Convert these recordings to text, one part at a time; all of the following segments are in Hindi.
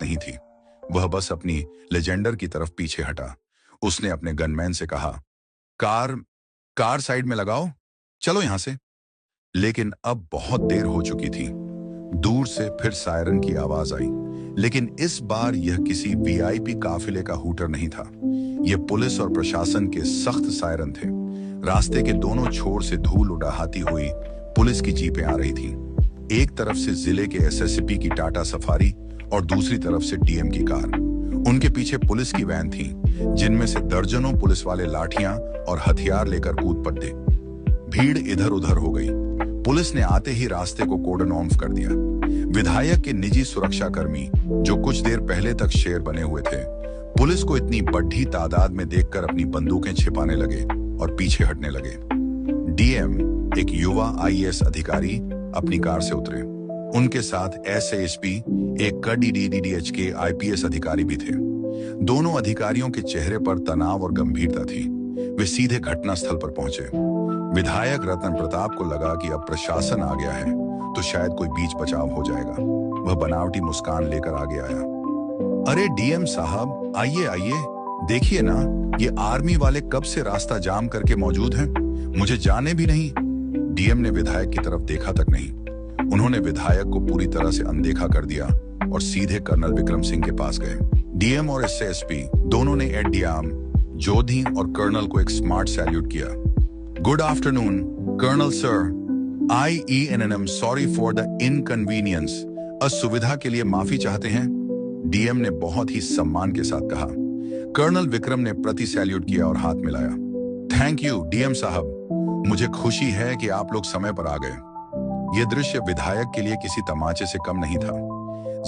नहीं थी। वह बस अपनी लेजेंडर की तरफ पीछे हटा। उसने अपने गनमैन से कहा, कार कार साइड में लगाओ, चलो यहां से। लेकिन अब बहुत देर हो चुकी थी। दूर से फिर सायरन की आवाज आई, लेकिन इस बार यह किसी वीआईपी काफिले का हूटर नहीं था। यह पुलिस और प्रशासन के सख्त सायरन थे। रास्ते के दोनों छोर से धूल उड़ाती हुई पुलिस की जीपें आ रही थीं। एक तरफ से जिले के एसएसपी की टाटा सफारी और दूसरी तरफ से डीएम की कार। उनके पीछे पुलिस की वैन थी, जिनमें से दर्जनों पुलिस वाले लाठियां और हथियार लेकर कूद पड़ते। भीड़ इधर उधर हो गई। पुलिस ने आते ही रास्ते को कोर्डन ऑफ कर दिया। विधायक के निजी सुरक्षाकर्मी, जो कुछ देर पहले तक शेर बने हुए थे, पुलिस को इतनी बड़ी तादाद में देखकर अपनी बंदूकें छिपाने लगे और पीछे हटने लगे। डीएम, एक युवा आईएएस अधिकारी, अपनी कार से उतरे। उनके साथ एसएसपी, एक डीडीडीएच के आईपीएस अधिकारी भी थे। दोनों अधिकारियों के चेहरे पर तनाव और गंभीरता थी। वे सीधे घटनास्थल पर पहुंचे। विधायक रतन प्रताप को लगा कि अब प्रशासन आ गया है तो शायद कोई बीच बचाव हो जाएगा। वह बनावटी मुस्कान लेकर आगे आया। अरे डीएम साहब, आइए आइए, देखिए ना, ये आर्मी वाले कब से रास्ता जाम करके मौजूद हैं। मुझे जाने भी नहीं। डीएम ने विधायक की तरफ देखा तक नहीं। उन्होंने विधायक को पूरी तरह से अनदेखा कर दिया और सीधे कर्नल विक्रम सिंह के पास गए। डीएम और एसएसपी दोनों ने एडीएम, जोधी और कर्नल को एक स्मार्ट सैल्यूट किया। Good afternoon colonel sir, IENNM sorry for the inconvenience. असुविधा के लिए माफी चाहते हैं, डीएम ने बहुत ही सम्मान के साथ कहा। कर्नल विक्रम ने प्रति सैल्यूट किया और हाथ मिलाया। थैंक यू डीएम साहब, मुझे खुशी है कि आप लोग समय पर आ गए। यह दृश्य विधायक के लिए किसी तमाचे से कम नहीं था।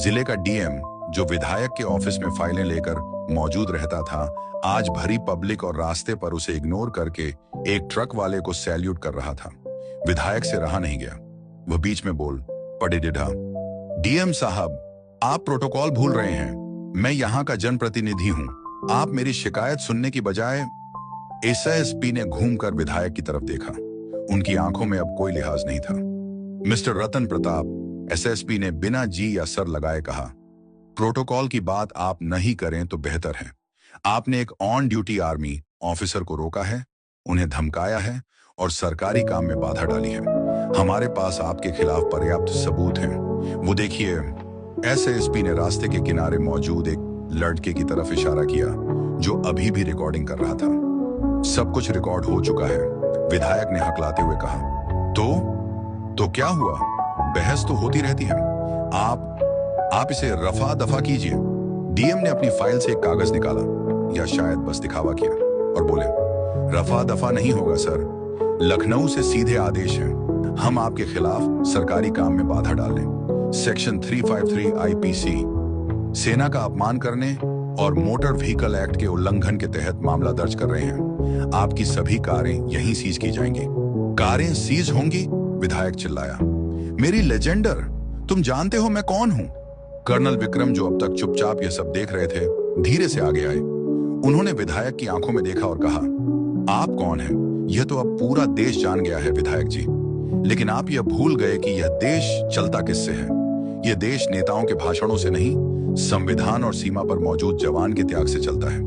जिले का डीएम, जो विधायक के ऑफिस में फाइलें लेकर मौजूद रहता था, आज भरी पब्लिक और रास्ते पर उसे इग्नोर करके एक ट्रक वाले को सैल्यूट कर रहा था। विधायक से रहा नहीं गया। वह बीच में बोल पड़े, डीएम साहब, आप प्रोटोकॉल भूल रहे हैं। मैं यहाँ का जनप्रतिनिधि हूँ। आप मेरी शिकायत सुनने की बजाय। एसएसपी ने घूमकर विधायक की तरफ देखा। उनकी आंखों में अब कोई लिहाज नहीं था। मिस्टर रतन प्रताप, एसएसपी ने बिना जी या सर लगाए कहा, प्रोटोकॉल की बात आप नहीं करें तो बेहतर है। आपने एक ऑन ड्यूटी आर्मी ऑफिसर को रोका है, उन्हें धमकाया है और सरकारी काम में बाधा डाली है। हमारे पास आपके खिलाफ पर्याप्त सबूत हैं। वो देखिए। एसएसपी ने रास्ते के किनारे मौजूद एक लड़के की तरफ इशारा किया, जो अभी भी रिकॉर्डिंग कर रहा था। सब कुछ रिकॉर्ड हो चुका है, विधायक ने हकलाते हुए कहा। तो क्या हुआ? बहस तो होती रहती है। आप इसे रफा दफा कीजिए। डीएम ने अपनी फाइल से एक कागज निकाला, या शायद बस दिखावा किया, और बोले, रफा दफा नहीं होगा सर। लखनऊ से सीधे आदेश है। हम आपके खिलाफ सरकारी काम में बाधा डालें, सेक्शन 353 आईपीसी, सेना का अपमान करने और मोटर व्हीकल एक्ट के उल्लंघन के तहत मामला दर्ज कर रहे हैं। आपकी सभी कारें यहीं सीज की जाएंगी। कारें सीज होंगी? विधायक चिल्लाया। मेरी लेजेंडर, तुम जानते हो मैं कौन हूं? कर्नल विक्रम, जो अब तक चुपचाप यह सब देख रहे थे, धीरे से आगे आए। उन्होंने विधायक की आंखों में देखा और कहा, आप कौन हैं? यह तो अब पूरा देश जान गया है विधायक जी। लेकिन आप यह भूल गए कि यह देश चलता किससे है। यह देश नेताओं के भाषणों से नहीं, संविधान और सीमा पर मौजूद जवान के त्याग से चलता है।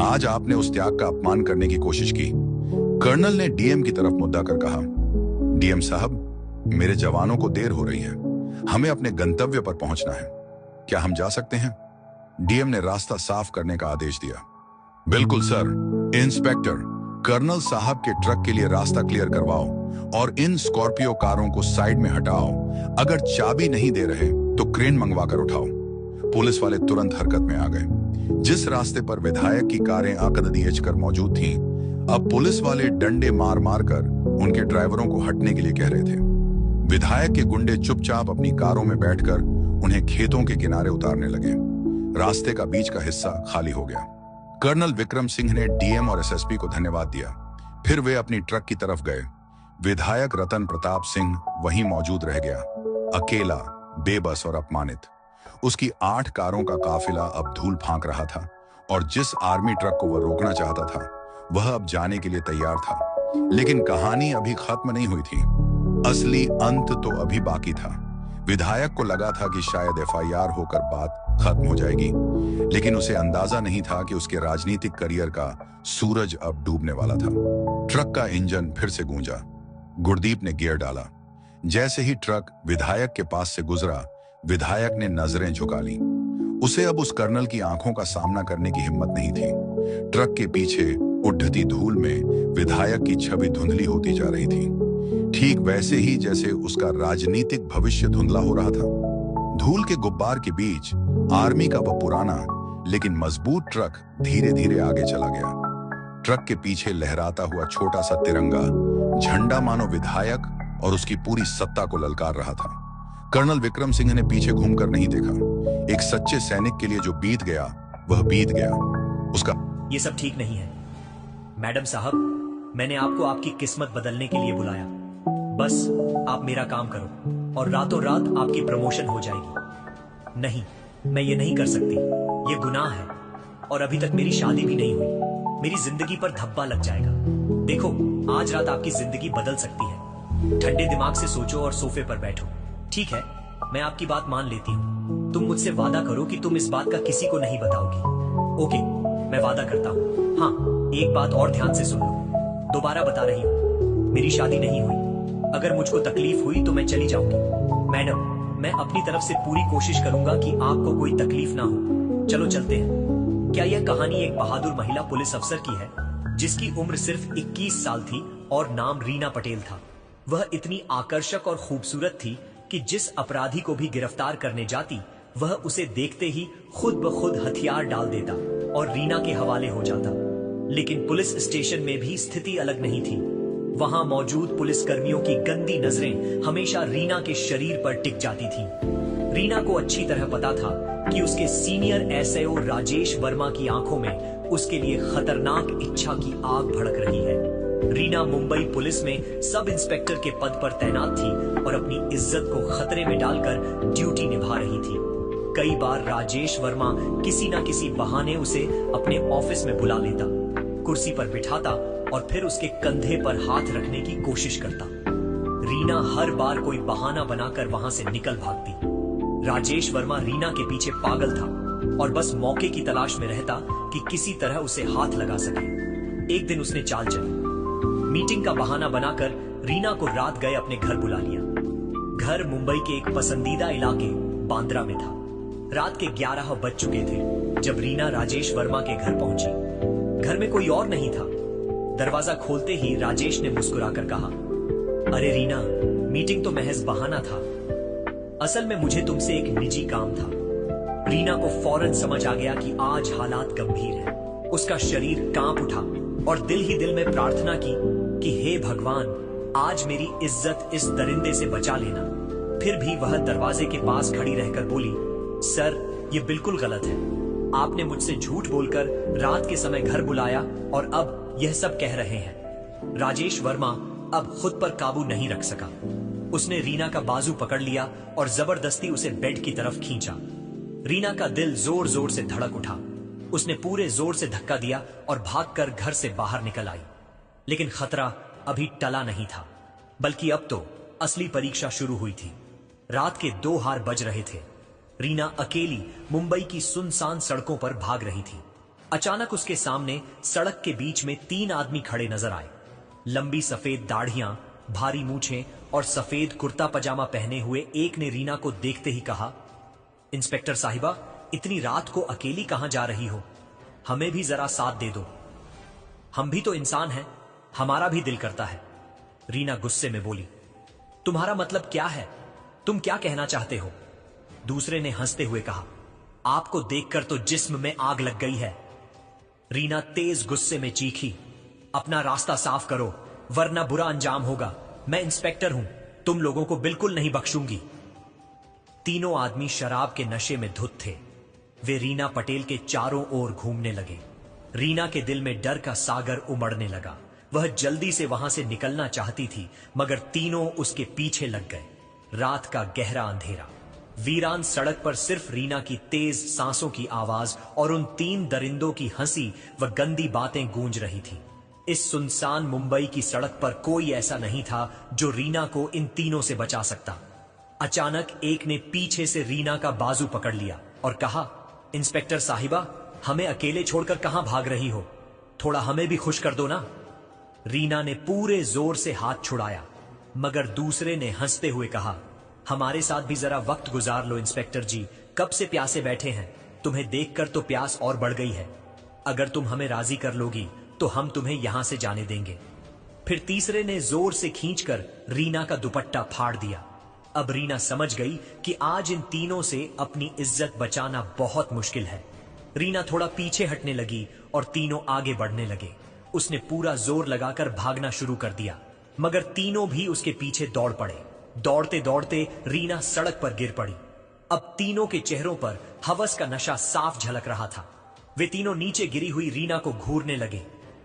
आज आपने उस त्याग का अपमान करने की कोशिश की। कर्नल ने डीएम की तरफ मुद्दा कर कहा, डीएम साहब, मेरे जवानों को देर हो रही है। हमें अपने गंतव्य पर पहुंचना है। क्या हम जा सकते हैं? डीएम ने रास्ता साफ करने का आदेश दिया। बिल्कुल सर। इंस्पेक्टर, कर्नल साहब के ट्रक के लिए रास्ता क्लियर करवाओ और इन स्कॉर्पियो कारों को साइड में हटाओ। अगर चाबी नहीं दे रहे तो क्रेन मंगवा कर उठाओ। पुलिस वाले तुरंत हरकत में आ गए। जिस रास्ते पर विधायक की कारें आकदीएच कर मौजूद थीं, अब पुलिस वाले डंडे मार मार कर उनके ड्राइवरों को हटने के लिए कह रहे थे। विधायक के गुंडे चुपचाप अपनी कारों में बैठकर उन्हें खेतों के किनारे उतारने लगे। रास्ते का बीच का हिस्सा खाली हो गया। कर्नल विक्रम सिंह ने डीएम और एसएसपी को धन्यवाद दिया। फिर वे अपनी ट्रक की तरफ गए। विधायक रतन प्रताप सिंह वहीं मौजूद रह गया, अकेला, बेबस और अपमानित। उसकी 8 कारों का काफिला अब धूल फांक रहा था और जिस आर्मी ट्रक को वह रोकना चाहता था, वह अब जाने के लिए तैयार था। लेकिन कहानी अभी खत्म नहीं हुई थी। असली अंत तो अभी बाकी था। विधायक को लगा था कि शायद एफआईआर होकर बात खत्म हो जाएगी, लेकिन उसे अंदाजा नहीं था कि उसके राजनीतिक करियर का सूरज अब डूबने वाला था। ट्रक का इंजन फिर से गूंजा। गुरदीप ने गियर डाला। जैसे ही ट्रक विधायक के पास से गुजरा, विधायक ने नजरें झुका ली। उसे अब उस कर्नल की आंखों का सामना करने की हिम्मत नहीं थी। ट्रक के पीछे उठती धूल में विधायक की छवि धुंधली होती जा रही थी, ठीक वैसे ही जैसे उसका राजनीतिक भविष्य धुंधला हो रहा था। धूल के गुब्बार के बीच आर्मी का वह पुराना लेकिन मजबूत ट्रक धीरे धीरे आगे चला गया। ट्रक के पीछे लहराता हुआ छोटा सा तिरंगा झंडा मानो विधायक और उसकी पूरी सत्ता को ललकार रहा था। कर्नल विक्रम सिंह ने पीछे घूमकर नहीं देखा। एक सच्चे सैनिक के लिए जो बीत गया वह बीत गया। उसका ये सब ठीक नहीं है मैडम साहब, मैंने आपको आपकी किस्मत बदलने के लिए बुलाया। बस आप मेरा काम करो और रातों रात आपकी प्रमोशन हो जाएगी। नहीं, मैं ये नहीं कर सकती, ये गुनाह है और अभी तक मेरी शादी भी नहीं हुई। मेरी जिंदगी पर धब्बा लग जाएगा। देखो, आज रात आपकी जिंदगी बदल सकती है। ठंडे दिमाग से सोचो और सोफे पर बैठो। ठीक है, मैं आपकी बात मान लेती हूँ। तुम मुझसे वादा करो कि तुम इस बात का किसी को नहीं बताओगी। ओके, मैं वादा करता हूँ। हाँ, एक बात और ध्यान से सुन लो। दोबारा बता रही हूँ, मेरी शादी नहीं हुई। अगर मुझको तकलीफ हुई तो मैं चली जाऊंगी। मैडम, मैं अपनी तरफ से पूरी कोशिश करूंगा कि आपको कोई तकलीफ ना हो। चलो चलते हैं। क्या यह कहानी एक बहादुर महिला पुलिस अफसर की है जिसकी उम्र सिर्फ 21 साल थी और नाम रीना पटेल था। वह इतनी आकर्षक और खूबसूरत थी कि जिस अपराधी को भी गिरफ्तार करने जाती वह उसे देखते ही खुद ब खुद हथियार डाल देता और रीना के हवाले हो जाता। लेकिन पुलिस स्टेशन में भी स्थिति अलग नहीं थी। वहां मौजूद पुलिस कर्मियों की गंदी नजरें हमेशा रीना के शरीर पर टिक जाती थी। रीना को अच्छी तरह पता था कि उसके सीनियर एसएओ राजेश वर्मा की आंखों में उसके लिए खतरनाक इच्छा की आग भड़क रही है। रीना मुंबई पुलिस में सब इंस्पेक्टर के पद पर तैनात थी और अपनी इज्जत को खतरे में डालकर ड्यूटी निभा रही थी। कई बार राजेश वर्मा किसी न किसी बहाने उसे अपने ऑफिस में बुला लेता, कुर्सी पर बिठाता और फिर उसके कंधे पर हाथ रखने की कोशिश करता। रीना हर बार कोई बहाना बनाकर वहां से निकल भागती। राजेश वर्मा रीना के पीछे पागल था और बस मौके की तलाश में रहता कि किसी तरह उसे हाथ लगा सके। एक दिन उसने चाल चली। मीटिंग का बहाना बनाकर रीना को रात गए अपने घर बुला लिया। घर मुंबई के एक पसंदीदा इलाके बांद्रा में था। रात के 11 बज चुके थे जब रीना राजेश वर्मा के घर पहुंची। घर में कोई और नहीं था। दरवाजा खोलते ही राजेश ने मुस्कुराकर कहा, अरे रीना, मीटिंग तो महज बहाना था। असल में मुझे तुमसे एक निजी काम था। रीना को फौरन समझ आ गया कि आज हालात गंभीर हैं। उसका शरीर कांप उठा और दिल ही दिल में प्रार्थना की कि हे भगवान, आज मेरी इज्जत इस दरिंदे से बचा लेना। फिर भी वह दरवाजे के पास खड़ी रहकर बोली, सर, ये बिल्कुल गलत है। आपने मुझसे झूठ बोलकर रात के समय घर बुलाया और अब यह सब कह रहे हैं। राजेश वर्मा अब खुद पर काबू नहीं रख सका। उसने रीना का बाजू पकड़ लिया और जबरदस्ती उसे बेड की तरफ खींचा। रीना का दिल जोर जोर से धड़क उठा। उसने पूरे जोर से धक्का दिया और भागकर घर से बाहर निकल आई। लेकिन खतरा अभी टला नहीं था, बल्कि अब तो असली परीक्षा शुरू हुई थी। रात के 2 हार बज रहे थे। रीना अकेली मुंबई की सुनसान सड़कों पर भाग रही थी। अचानक उसके सामने सड़क के बीच में 3 आदमी खड़े नजर आए। लंबी सफेद दाढ़ियां, भारी मूछें और सफेद कुर्ता पजामा पहने हुए एक ने रीना को देखते ही कहा, इंस्पेक्टर साहिबा, इतनी रात को अकेली कहां जा रही हो? हमें भी जरा साथ दे दो। हम भी तो इंसान हैं, हमारा भी दिल करता है। रीना गुस्से में बोली, तुम्हारा मतलब क्या है? तुम क्या कहना चाहते हो? दूसरे ने हंसते हुए कहा, आपको देखकर तो जिस्म में आग लग गई है। रीना तेज गुस्से में चीखी, अपना रास्ता साफ करो वरना बुरा अंजाम होगा। मैं इंस्पेक्टर हूं, तुम लोगों को बिल्कुल नहीं बख्शूंगी। तीनों आदमी शराब के नशे में धुत थे। वे रीना पटेल के चारों ओर घूमने लगे। रीना के दिल में डर का सागर उमड़ने लगा। वह जल्दी से वहां से निकलना चाहती थी, मगर तीनों उसके पीछे लग गए। रात का गहरा अंधेरा, वीरान सड़क पर सिर्फ रीना की तेज सांसों की आवाज और उन 3 दरिंदों की हंसी व गंदी बातें गूंज रही थी। इस सुनसान मुंबई की सड़क पर कोई ऐसा नहीं था जो रीना को इन तीनों से बचा सकता। अचानक एक ने पीछे से रीना का बाजू पकड़ लिया और कहा, इंस्पेक्टर साहिबा, हमें अकेले छोड़कर कहां भाग रही हो? थोड़ा हमें भी खुश कर दो ना। रीना ने पूरे जोर से हाथ छुड़ाया, मगर दूसरे ने हंसते हुए कहा, हमारे साथ भी जरा वक्त गुजार लो इंस्पेक्टर जी, कब से प्यासे बैठे हैं, तुम्हें देखकर तो प्यास और बढ़ गई है। अगर तुम हमें राजी कर लोगी तो हम तुम्हें यहां से जाने देंगे। फिर तीसरे ने जोर से खींचकर रीना का दुपट्टा फाड़ दिया। अब रीना समझ गई कि आज इन तीनों से अपनी इज्जत बचाना बहुत मुश्किल है। रीना थोड़ा पीछे हटने लगी और तीनों आगे बढ़ने लगे। उसने पूरा जोर लगाकर भागना शुरू कर दिया, मगर तीनों भी उसके पीछे दौड़ पड़े। दौड़ते दौड़ते रीना सड़क पर गिर पड़ी। अब तीनों के चेहरों पर हवस का नशा साफ झलक रहा था। वे तीनों नीचे गिरी हुई रीना को घूरने लगे।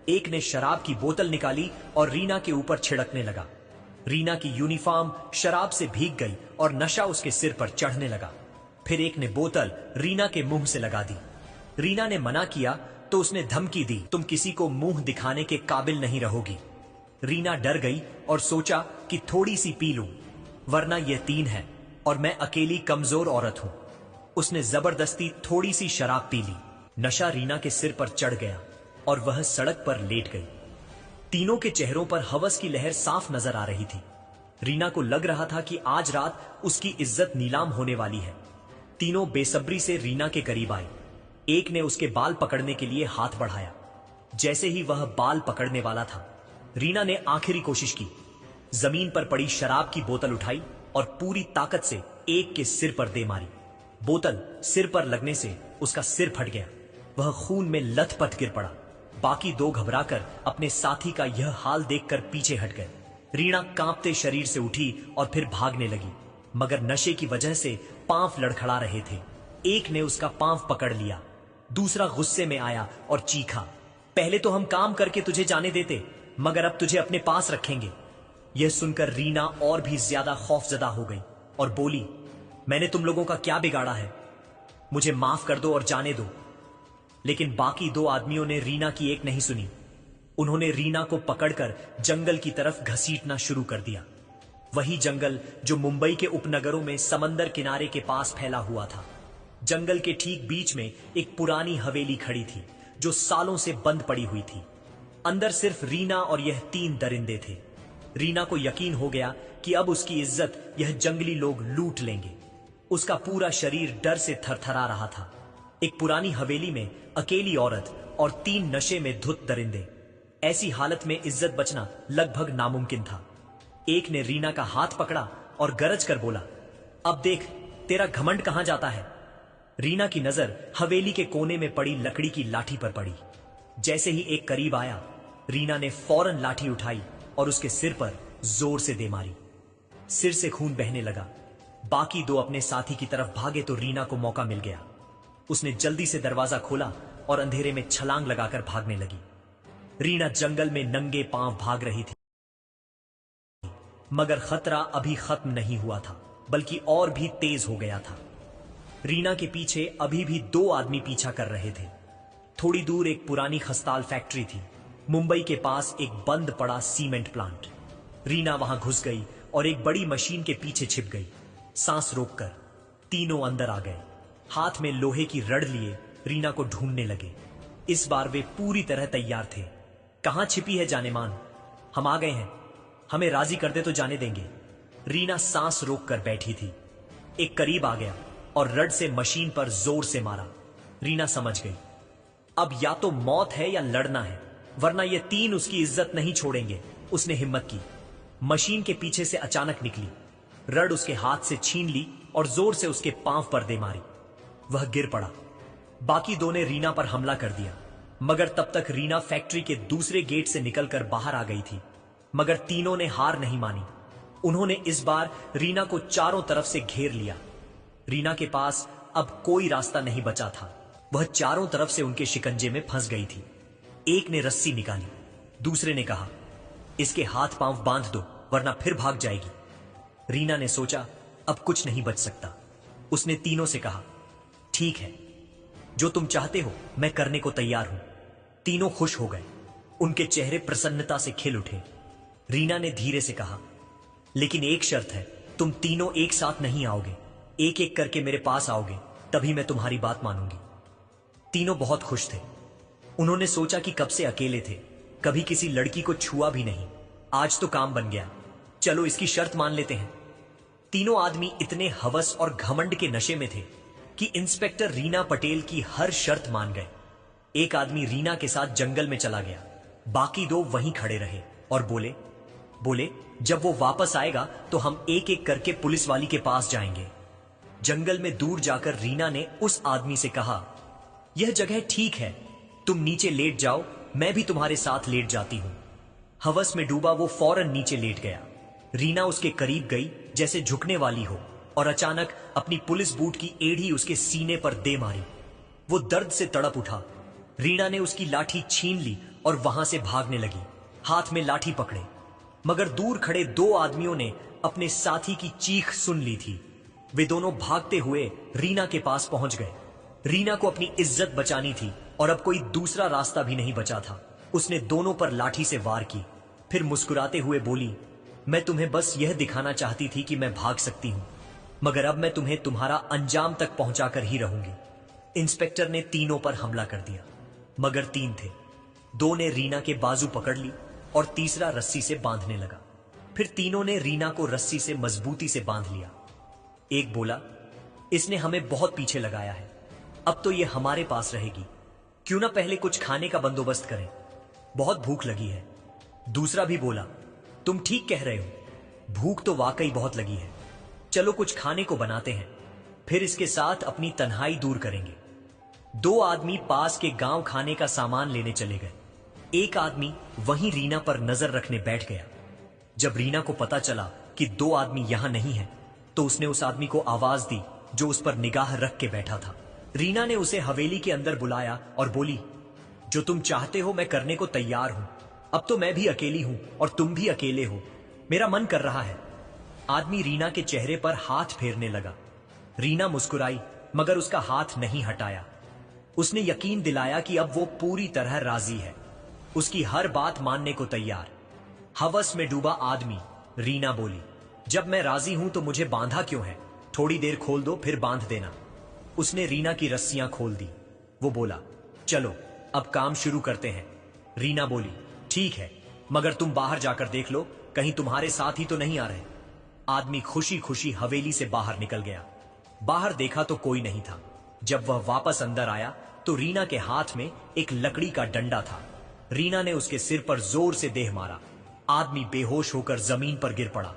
एक ने शराब की बोतल निकाली और रीना के ऊपर छिड़कने लगा। रीना की यूनिफॉर्म शराब से भीग गई और नशा उसके सिर पर चढ़ने लगा। फिर एक ने बोतल रीना के मुंह से लगा दी। रीना ने मना किया तो उसने धमकी दी, तुम किसी को मुंह दिखाने के काबिल नहीं रहोगी। रीना डर गई और सोचा कि थोड़ी सी पी लूं, वरना यह तीन है और मैं अकेली कमजोर औरत हूं। उसने जबरदस्ती थोड़ी सी शराब पी ली। नशा रीना के सिर पर चढ़ गया और वह सड़क पर लेट गई। तीनों के चेहरों पर हवस की लहर साफ नजर आ रही थी। रीना को लग रहा था कि आज रात उसकी इज्जत नीलाम होने वाली है। तीनों बेसब्री से रीना के करीब आए। एक ने उसके बाल पकड़ने के लिए हाथ बढ़ाया। जैसे ही वह बाल पकड़ने वाला था, रीना ने आखिरी कोशिश की। जमीन पर पड़ी शराब की बोतल उठाई और पूरी ताकत से एक के सिर पर दे मारी। बोतल सिर पर लगने से उसका सिर फट गया। वह खून में लथपथ गिर पड़ा। बाकी दो घबराकर अपने साथी का यह हाल देखकर पीछे हट गए। रीना कांपते शरीर से उठी और फिर भागने लगी, मगर नशे की वजह से पांव लड़खड़ा रहे थे। एक ने उसका पांव पकड़ लिया। दूसरा गुस्से में आया और चीखा, पहले तो हम काम करके तुझे जाने देते, मगर अब तुझे अपने पास रखेंगे। यह सुनकर रीना और भी ज्यादा खौफजदा हो गई और बोली, मैंने तुम लोगों का क्या बिगाड़ा है? मुझे माफ कर दो और जाने दो। लेकिन बाकी दो आदमियों ने रीना की एक नहीं सुनी। उन्होंने रीना को पकड़कर जंगल की तरफ घसीटना शुरू कर दिया। वही जंगल जो मुंबई के उपनगरों में समंदर किनारे के पास फैला हुआ था। जंगल के ठीक बीच में एक पुरानी हवेली खड़ी थी जो सालों से बंद पड़ी हुई थी। अंदर सिर्फ रीना और यह तीन दरिंदे थे। रीना को यकीन हो गया कि अब उसकी इज्जत यह जंगली लोग लूट लेंगे। उसका पूरा शरीर डर से थरथरा रहा था। एक पुरानी हवेली में अकेली औरत और तीन नशे में धुत दरिंदे। ऐसी हालत में इज्जत बचना लगभग नामुमकिन था। एक ने रीना का हाथ पकड़ा और गरज कर बोला, अब देख तेरा घमंड कहां जाता है। रीना की नजर हवेली के कोने में पड़ी लकड़ी की लाठी पर पड़ी। जैसे ही एक करीब आया, रीना ने फौरन लाठी उठाई और उसके सिर पर जोर से दे मारी। सिर से खून बहने लगा। बाकी दो अपने साथी की तरफ भागे तो रीना को मौका मिल गया। उसने जल्दी से दरवाजा खोला और अंधेरे में छलांग लगाकर भागने लगी। रीना जंगल में नंगे पांव भाग रही थी, मगर खतरा अभी खत्म नहीं हुआ था, बल्कि और भी तेज हो गया था। रीना के पीछे अभी भी दो आदमी पीछा कर रहे थे। थोड़ी दूर एक पुरानी खस्ताल फैक्ट्री थी। मुंबई के पास एक बंद पड़ा सीमेंट प्लांट। रीना वहां घुस गई और एक बड़ी मशीन के पीछे छिप गई। सांस रोककर तीनों अंदर आ गए। हाथ में लोहे की रड लिए रीना को ढूंढने लगे। इस बार वे पूरी तरह तैयार थे। कहां छिपी है जानेमान? हम आ गए हैं, हमें राजी कर दे तो जाने देंगे। रीना सांस रोककर बैठी थी। एक करीब आ गया और रड से मशीन पर जोर से मारा। रीना समझ गई, अब या तो मौत है या लड़ना है, वरना ये तीन उसकी इज्जत नहीं छोड़ेंगे। उसने हिम्मत की। मशीन के पीछे से अचानक निकली, रड उसके हाथ से छीन ली और जोर से उसके पांव पर दे मारी। वह गिर पड़ा। बाकी दो ने रीना पर हमला कर दिया, मगर तब तक रीना फैक्ट्री के दूसरे गेट से निकलकर बाहर आ गई थी। मगर तीनों ने हार नहीं मानी। उन्होंने इस बार रीना को चारों तरफ से घेर लिया। रीना के पास अब कोई रास्ता नहीं बचा था। वह चारों तरफ से उनके शिकंजे में फंस गई थी। एक ने रस्सी निकाली। दूसरे ने कहा, इसके हाथ पांव बांध दो वरना फिर भाग जाएगी। रीना ने सोचा, अब कुछ नहीं बच सकता। उसने तीनों से कहा, ठीक है, जो तुम चाहते हो मैं करने को तैयार हूं। तीनों खुश हो गए। उनके चेहरे प्रसन्नता से खिल उठे। रीना ने धीरे से कहा, लेकिन एक शर्त है, तुम तीनों एक साथ नहीं आओगे, एक एक करके मेरे पास आओगे, तभी मैं तुम्हारी बात मानूंगी। तीनों बहुत खुश थे। उन्होंने सोचा कि कब से अकेले थे, कभी किसी लड़की को छुआ भी नहीं, आज तो काम बन गया, चलो इसकी शर्त मान लेते हैं। तीनों आदमी इतने हवस और घमंड के नशे में थे कि इंस्पेक्टर रीना पटेल की हर शर्त मान गए। एक आदमी रीना के साथ जंगल में चला गया, बाकी दो वहीं खड़े रहे और बोले जब वो वापस आएगा तो हम एक एक करके पुलिस वाली के पास जाएंगे। जंगल में दूर जाकर रीना ने उस आदमी से कहा, यह जगह ठीक है, तुम नीचे लेट जाओ, मैं भी तुम्हारे साथ लेट जाती हूं। हवस में डूबा वो फौरन नीचे लेट गया। रीना उसके करीब गई जैसे झुकने वाली हो और अचानक अपनी पुलिस बूट की एड़ी उसके सीने पर दे मारी। वो दर्द से तड़प उठा। रीना ने उसकी लाठी छीन ली और वहां से भागने लगी, हाथ में लाठी पकड़े। मगर दूर खड़े दो आदमियों ने अपने साथी की चीख सुन ली थी। वे दोनों भागते हुए रीना के पास पहुंच गए। रीना को अपनी इज्जत बचानी थी और अब कोई दूसरा रास्ता भी नहीं बचा था। उसने दोनों पर लाठी से वार की, फिर मुस्कुराते हुए बोली, मैं तुम्हें बस यह दिखाना चाहती थी कि मैं भाग सकती हूं, मगर अब मैं तुम्हें तुम्हारा अंजाम तक पहुंचाकर ही रहूंगी। इंस्पेक्टर ने तीनों पर हमला कर दिया, मगर तीन थे। दो ने रीना के बाजू पकड़ ली और तीसरा रस्सी से बांधने लगा। फिर तीनों ने रीना को रस्सी से मजबूती से बांध लिया। एक बोला, इसने हमें बहुत पीछे लगाया है, अब तो ये हमारे पास रहेगी, क्यों ना पहले कुछ खाने का बंदोबस्त करें, बहुत भूख लगी है। दूसरा भी बोला, तुम ठीक कह रहे हो, भूख तो वाकई बहुत लगी है, चलो कुछ खाने को बनाते हैं, फिर इसके साथ अपनी तन्हाई दूर करेंगे। दो आदमी पास के गांव खाने का सामान लेने चले गए। एक आदमी वहीं रीना पर नजर रखने बैठ गया। जब रीना को पता चला कि दो आदमी यहां नहीं हैं, तो उसने उस आदमी को आवाज दी जो उस पर निगाह रख के बैठा था। रीना ने उसे हवेली के अंदर बुलाया और बोली, जो तुम चाहते हो मैं करने को तैयार हूं, अब तो मैं भी अकेली हूं और तुम भी अकेले हो, मेरा मन कर रहा है। आदमी रीना के चेहरे पर हाथ फेरने लगा। रीना मुस्कुराई, मगर उसका हाथ नहीं हटाया। उसने यकीन दिलाया कि अब वो पूरी तरह राजी है, उसकी हर बात मानने को तैयार। हवस में डूबा आदमी, रीना बोली, जब मैं राजी हूं तो मुझे बांधा क्यों है, थोड़ी देर खोल दो फिर बांध देना। उसने रीना की रस्सियां खोल दी। वो बोला, चलो अब काम शुरू करते हैं। रीना बोली, ठीक है, मगर तुम बाहर जाकर देख लो, कहीं तुम्हारे साथ ही तो नहीं आ रहे। आदमी खुशी खुशी हवेली से बाहर निकल गया। बाहर देखा तो कोई नहीं था। जब वह वापस अंदर आया तो रीना के हाथ में एक लकड़ी का डंडा था। रीना ने उसके सिर पर जोर से देह मारा। आदमी बेहोश होकर जमीन पर गिर पड़ा।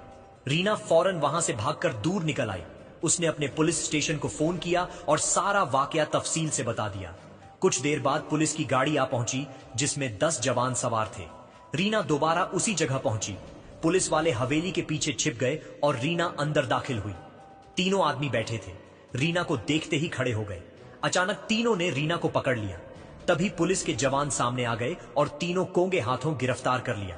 रीना फौरन वहां से भागकर दूर निकल आई। उसने अपने पुलिस स्टेशन को फोन किया और सारा वाकया तफसील से बता दिया। कुछ देर बाद पुलिस की गाड़ी आ पहुंची जिसमें 10 जवान सवार थे। रीना दोबारा उसी जगह पहुंची। पुलिस वाले हवेली के पीछे छिप गए और रीना अंदर दाखिल हुई। तीनों आदमी बैठे थे, रीना को देखते ही खड़े हो गए। अचानक तीनों ने रीना को पकड़ लिया। तभी पुलिस के जवान सामने आ गए और तीनों कोंगे हाथों गिरफ्तार कर लिया।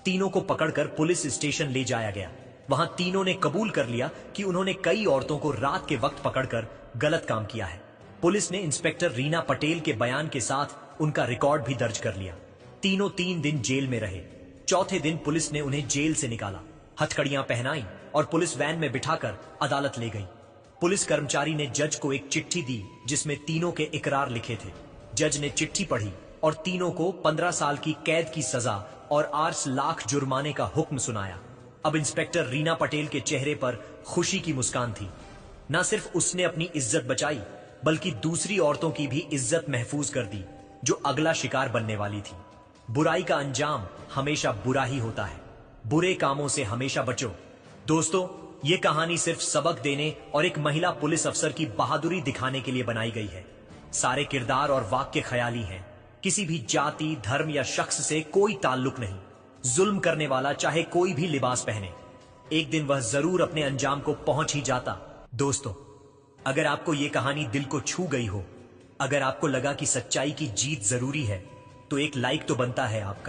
तीनों को पकड़कर पुलिस स्टेशन ले जाया गया। वहां तीनों ने कबूल कर लिया कि उन्होंने कई औरतों को रात के वक्त पकड़कर गलत काम किया है। पुलिस ने इंस्पेक्टर रीना पटेल के बयान के साथ उनका रिकॉर्ड भी दर्ज कर लिया। तीनों 3 दिन जेल में रहे। चौथे दिन पुलिस ने उन्हें जेल से निकाला, हथकड़ियां पहनाई और पुलिस वैन में बिठाकर अदालत ले गई। पुलिस कर्मचारी ने जज को एक चिट्ठी दी जिसमें तीनों के इकरार लिखे थे। जज ने चिट्ठी पढ़ी और तीनों को 15 साल की कैद की सजा और 8 लाख जुर्माने का हुक्म सुनाया। अब इंस्पेक्टर रीना पटेल के चेहरे पर खुशी की मुस्कान थी। न सिर्फ उसने अपनी इज्जत बचाई, बल्कि दूसरी औरतों की भी इज्जत महफूज कर दी जो अगला शिकार बनने वाली थी। बुराई का अंजाम हमेशा बुरा ही होता है। बुरे कामों से हमेशा बचो। दोस्तों, ये कहानी सिर्फ सबक देने और एक महिला पुलिस अफसर की बहादुरी दिखाने के लिए बनाई गई है। सारे किरदार और वाक्य ख्याली हैं। किसी भी जाति, धर्म या शख्स से कोई ताल्लुक नहीं। जुल्म करने वाला चाहे कोई भी लिबास पहने, एक दिन वह जरूर अपने अंजाम को पहुंच ही जाता। दोस्तों, अगर आपको यह कहानी दिल को छू गई हो, अगर आपको लगा कि सच्चाई की जीत जरूरी है, तो एक लाइक तो बनता है आपका।